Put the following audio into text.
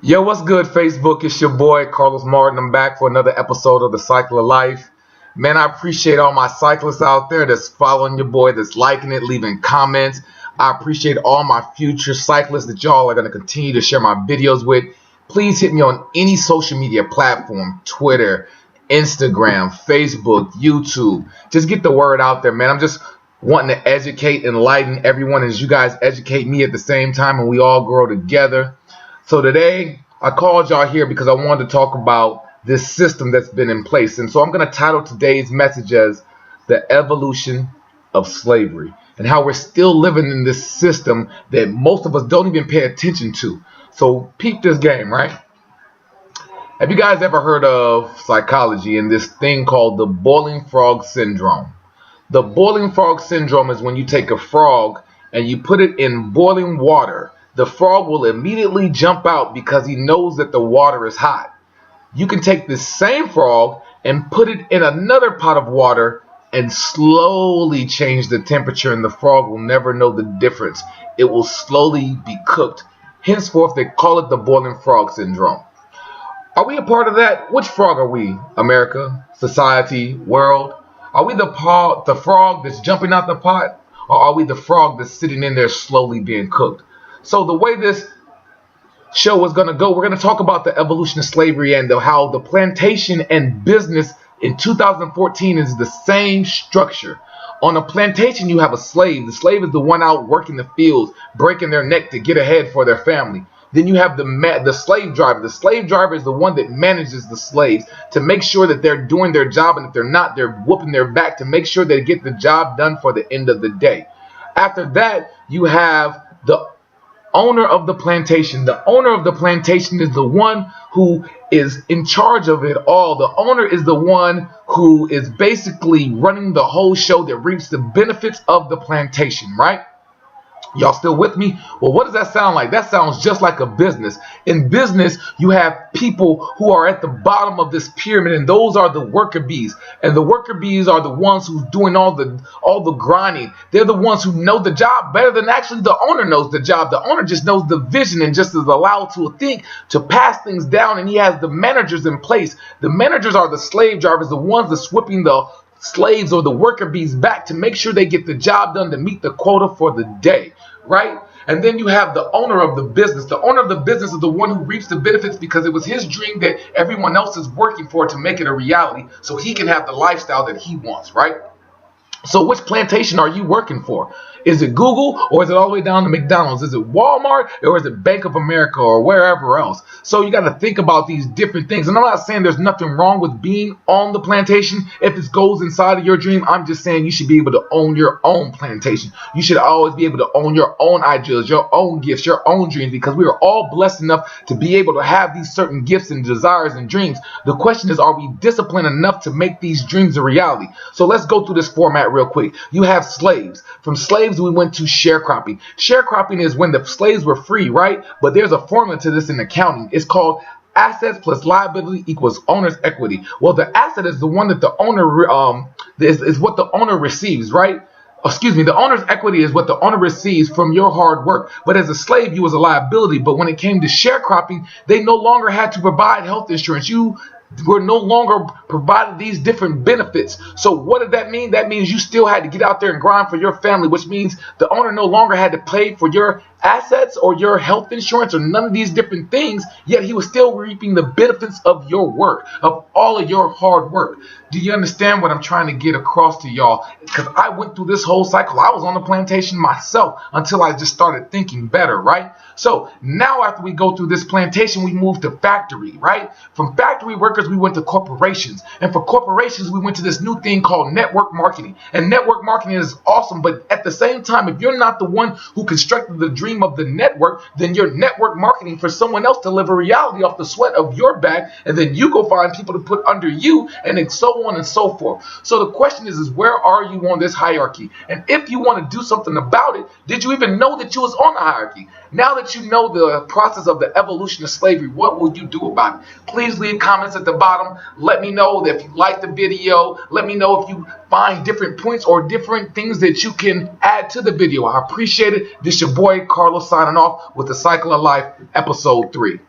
Yo, what's good, Facebook? It's your boy Carlos Martin. I'm back for another episode of the Cycle of Life. Man, I appreciate all my cyclists out there that's following your boy, that's liking it, leaving comments. I appreciate all my future cyclists that y'all are going to continue to share my videos with. Please hit me on any social media platform: Twitter, Instagram, Facebook, YouTube. Just get the word out there, man. I'm just wanting to educate, enlighten everyone as you guys educate me at the same time, and we all grow together. So today, I called y'all here because I wanted to talk about this system that's been in place. And so I'm going to title today's message as The Evolution of Slavery, and how we're still living in this system that most of us don't even pay attention to. So peep this game, right? Have you guys ever heard of psychology and this thing called the boiling frog syndrome? The boiling frog syndrome is when you take a frog and you put it in boiling water. The frog will immediately jump out because he knows that the water is hot. You can take this same frog and put it in another pot of water and slowly change the temperature, and the frog will never know the difference. It will slowly be cooked. Henceforth, they call it the boiling frog syndrome. Are we a part of that? Which frog are we? America? Society? World? Are we the frog that's jumping out the pot? Or are we the frog that's sitting in there slowly being cooked? So the way this show is going to go, we're going to talk about the evolution of slavery and how the plantation and business in 2014 is the same structure. On a plantation, you have a slave. The slave is the one out working the fields, breaking their neck to get ahead for their family. Then you have the slave driver. The slave driver is the one that manages the slaves to make sure that they're doing their job, and if they're not, they're whooping their back to make sure they get the job done for the end of the day. After that, you have the owner of the plantation. The owner of the plantation is the one who is in charge of it all. The owner is the one who is basically running the whole show that reaps the benefits of the plantation, right? Y'all still with me? Well, what does that sound like? That sounds just like a business. In business, you have people who are at the bottom of this pyramid, and those are the worker bees. And the worker bees are the ones who's doing all the grinding. They're the ones who know the job better than actually the owner knows the job. The owner just knows the vision and just is allowed to think to pass things down, and he has the managers in place. The managers are the slave drivers, the ones that's whipping the slaves or the worker bees back to make sure they get the job done to meet the quota for the day, right? And then you have the owner of the business. The owner of the business is the one who reaps the benefits because it was his dream that everyone else is working for to make it a reality so he can have the lifestyle that he wants, right? So which plantation are you working for? Is it Google, or is it all the way down to McDonald's? Is it Walmart, or is it Bank of America, or wherever else? So you got to think about these different things. And I'm not saying there's nothing wrong with being on the plantation if it goes inside of your dream. I'm just saying you should be able to own your own plantation. You should always be able to own your own ideas, your own gifts, your own dreams, because we are all blessed enough to be able to have these certain gifts and desires and dreams. The question is, are we disciplined enough to make these dreams a reality? So let's go through this format real quick. You have slaves. From slaves, we went to sharecropping. Sharecropping is when the slaves were free, right? But there's a formula to this in accounting. It's called assets plus liability equals owner's equity. Well, the asset is the one that the owner is what the owner receives, right? Excuse me, the owner's equity is what the owner receives from your hard work. But as a slave, you was a liability. But when it came to sharecropping, they no longer had to provide health insurance. You were no longer provided these different benefits. So what did that mean? That means you still had to get out there and grind for your family, which means the owner no longer had to pay for your assets or your health insurance or none of these different things, yet he was still reaping the benefits of your work, of all of your hard work. Do you understand what I'm trying to get across to y'all? Because I went through this whole cycle. I was on the plantation myself until I just started thinking better, right? So now after we go through this plantation, we move to factory, right? From factory workers, we went to corporations. And for corporations, we went to this new thing called network marketing. And network marketing is awesome, but at the same time, if you're not the one who constructed the dream of the network, then you're network marketing for someone else to live a reality off the sweat of your back, and then you go find people to put under you, and then so on and so forth. So the question is where are you on this hierarchy? And if you want to do something about it, did you even know that you was on the hierarchy? Now that you know the process of the evolution of slavery, what will you do about it? Please leave comments at the bottom. Let me know that if you like the video. Let me know if you find different points or different things that you can add to the video. I appreciate it. This your boy Carl. Carlos signing off with the Cycle of Life, episode 3.